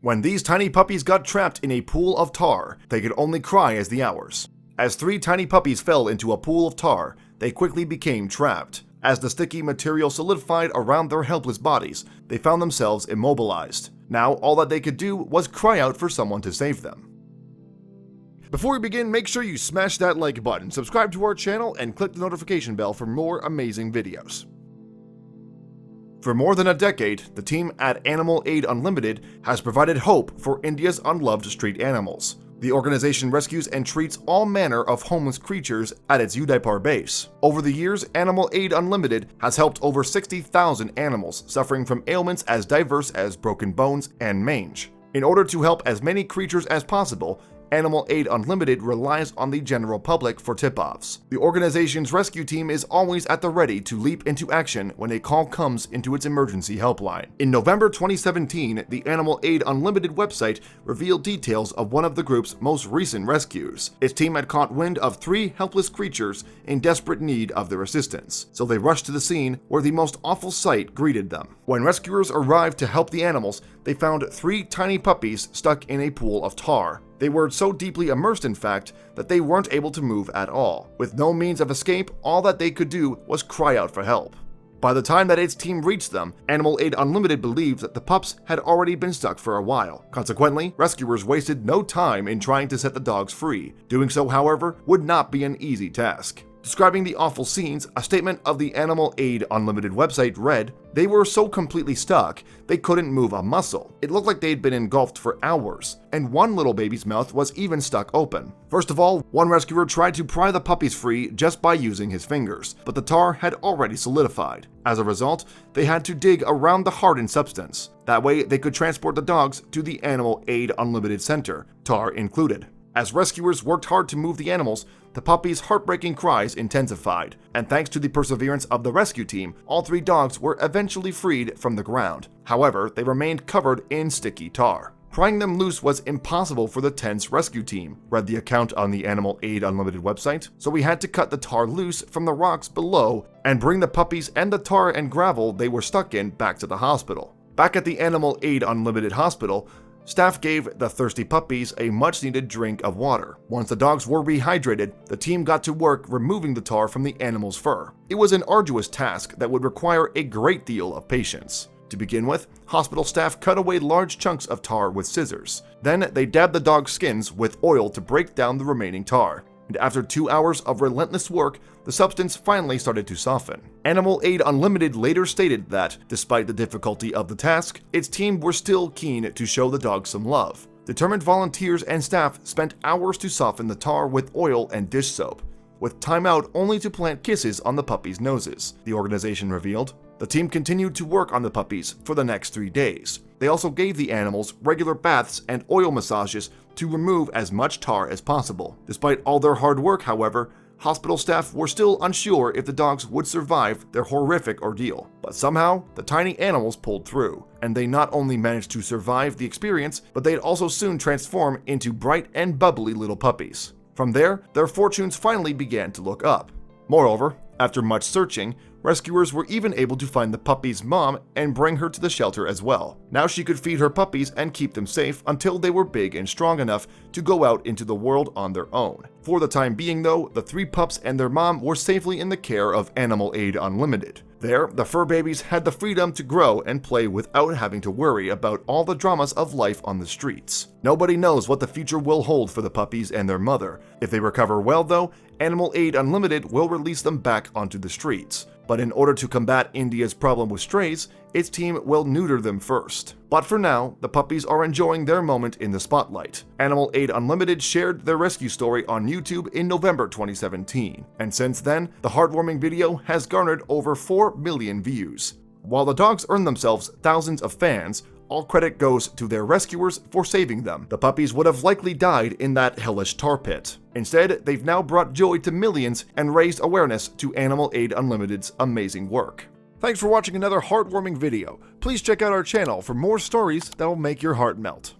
When these tiny puppies got trapped in a pool of tar, they could only cry as the hours. As 3 tiny puppies fell into a pool of tar, they quickly became trapped. As the sticky material solidified around their helpless bodies, they found themselves immobilized. Now, all that they could do was cry out for someone to save them. Before we begin, make sure you smash that like button, subscribe to our channel, and click the notification bell for more amazing videos. For more than a decade, the team at Animal Aid Unlimited has provided hope for India's unloved street animals. The organization rescues and treats all manner of homeless creatures at its Udaipur base. Over the years, Animal Aid Unlimited has helped over 60,000 animals suffering from ailments as diverse as broken bones and mange. In order to help as many creatures as possible, Animal Aid Unlimited relies on the general public for tip-offs. The organization's rescue team is always at the ready to leap into action when a call comes into its emergency helpline. In November 2017, the Animal Aid Unlimited website revealed details of one of the group's most recent rescues. Its team had caught wind of 3 helpless creatures in desperate need of their assistance, so they rushed to the scene where the most awful sight greeted them. When rescuers arrived to help the animals, they found 3 tiny puppies stuck in a pool of tar. They were so deeply immersed, in fact, that they weren't able to move at all. With no means of escape, all that they could do was cry out for help. By the time that its team reached them, Animal Aid Unlimited believed that the pups had already been stuck for a while. Consequently, rescuers wasted no time in trying to set the dogs free. Doing so, however, would not be an easy task. Describing the awful scenes, a statement of the Animal Aid Unlimited website read, "They were so completely stuck, they couldn't move a muscle. It looked like they'd been engulfed for hours, and one little baby's mouth was even stuck open." First of all, one rescuer tried to pry the puppies free just by using his fingers, but the tar had already solidified. As a result, they had to dig around the hardened substance. That way, they could transport the dogs to the Animal Aid Unlimited Center, tar included. As rescuers worked hard to move the animals, the puppies' heartbreaking cries intensified, and thanks to the perseverance of the rescue team, all 3 dogs were eventually freed from the ground. However, they remained covered in sticky tar. Prying them loose was impossible for the tense rescue team, read the account on the Animal Aid Unlimited website, so we had to cut the tar loose from the rocks below and bring the puppies and the tar and gravel they were stuck in back to the hospital. Back at the Animal Aid Unlimited hospital, staff gave the thirsty puppies a much-needed drink of water. Once the dogs were rehydrated, the team got to work removing the tar from the animals' fur. It was an arduous task that would require a great deal of patience. To begin with, hospital staff cut away large chunks of tar with scissors. Then they dabbed the dogs' skins with oil to break down the remaining tar. And after 2 hours of relentless work, the substance finally started to soften. Animal Aid Unlimited later stated that, despite the difficulty of the task, its team were still keen to show the dogs some love. Determined volunteers and staff spent hours to soften the tar with oil and dish soap, with time out only to plant kisses on the puppies' noses, the organization revealed. The team continued to work on the puppies for the next 3 days. They also gave the animals regular baths and oil massages to remove as much tar as possible. Despite all their hard work, however, hospital staff were still unsure if the dogs would survive their horrific ordeal. But somehow, the tiny animals pulled through, and they not only managed to survive the experience, but they'd also soon transform into bright and bubbly little puppies. From there, their fortunes finally began to look up. Moreover, after much searching, rescuers were even able to find the puppy's mom and bring her to the shelter as well. Now she could feed her puppies and keep them safe until they were big and strong enough to go out into the world on their own. For the time being though, the 3 pups and their mom were safely in the care of Animal Aid Unlimited. There, the fur babies had the freedom to grow and play without having to worry about all the dramas of life on the streets. Nobody knows what the future will hold for the puppies and their mother. If they recover well though, Animal Aid Unlimited will release them back onto the streets. But in order to combat India's problem with strays, its team will neuter them first. But for now, the puppies are enjoying their moment in the spotlight. Animal Aid Unlimited shared their rescue story on YouTube in November 2017, and since then, the heartwarming video has garnered over 4 million views. While the dogs earn themselves thousands of fans, all credit goes to their rescuers for saving them. The puppies would have likely died in that hellish tar pit. Instead, they've now brought joy to millions and raised awareness to Animal Aid Unlimited's amazing work. Thanks for watching another heartwarming video. Please check out our channel for more stories that will make your heart melt.